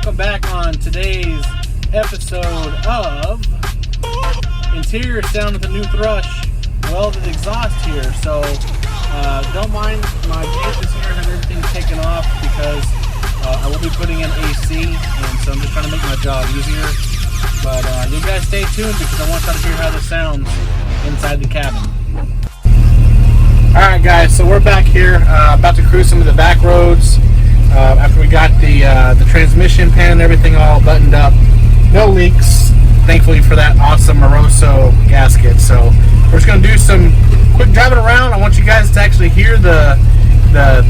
welcome back on today's episode of Interior Sound with the new Thrush Welded Exhaust here. So don't mind my gauges here, I have everything taken off because I will be putting in AC, and so I'm just trying to make my job easier. But you guys stay tuned because I want y'all to hear how this sounds inside the cabin. Alright guys, so we're back here about to cruise some of the back roads after we got the transmission pan and everything all buttoned up. No leaks, thankfully, for that awesome Moroso gasket. So we're just going to do some quick driving around. I want you guys to actually hear the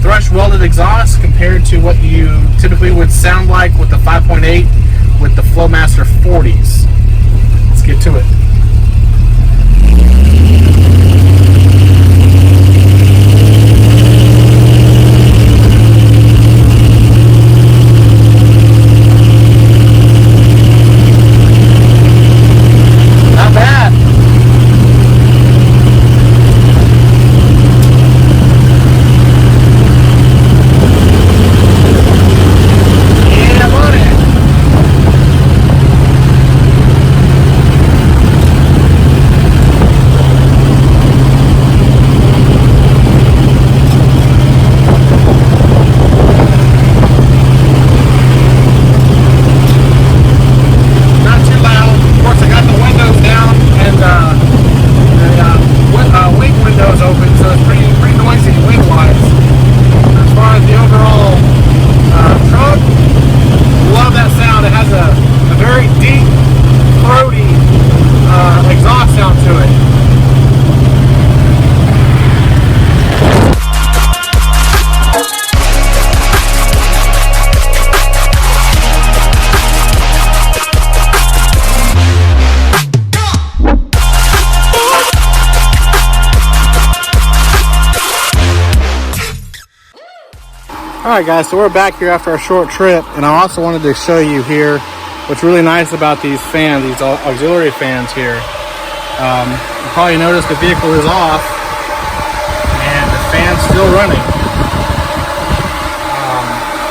Thrush Welded Exhaust compared to what you typically would sound like with the 5.8 with the Flowmaster 40s. Let's get to it. Alright guys, so we're back here after our short trip, and I also wanted to show you here what's really nice about these fans, these auxiliary fans here. You probably noticed the vehicle is off and the fan's still running.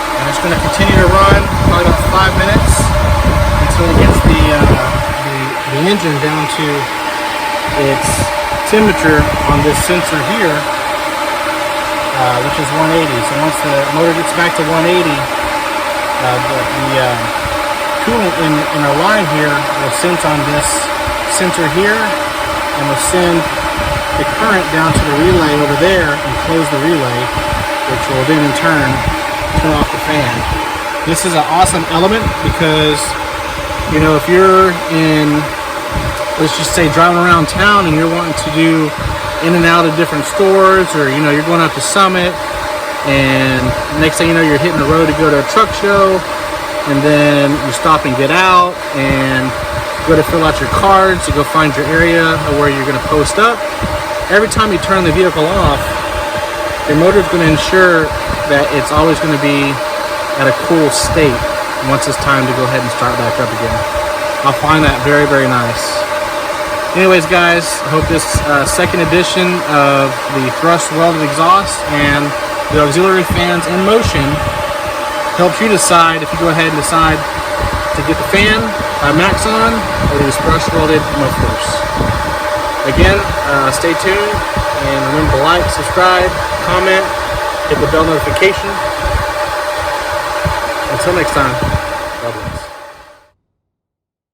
And it's going to continue to run probably about 5 minutes until it gets the engine down to its temperature on this sensor here. Which is 180. So once the motor gets back to 180, the coolant in our line here will sense on this sensor here and will send the current down to the relay over there and close the relay, which will then in turn turn off the fan. This is an awesome element because, you know, if you're in, let's just say, driving around town and you're wanting to do in and out of different stores, or you know, you're going out to Summit, and next thing you know, you're hitting the road to go to a truck show, and then you stop and get out and go to fill out your cards to go find your area where you're going to post up. Every time you turn the vehicle off, the motor is going to ensure that it's always going to be at a cool state once it's time to go ahead and start back up again. I find that very, very nice. Anyways guys, I hope this second edition of the Thrush Welded Exhaust and the auxiliary fans in motion helps you decide if you go ahead and decide to get the fan by Maxon or these Thrush Welded mufflers. Again, stay tuned and remember to like, subscribe, comment, hit the bell notification. Until next time.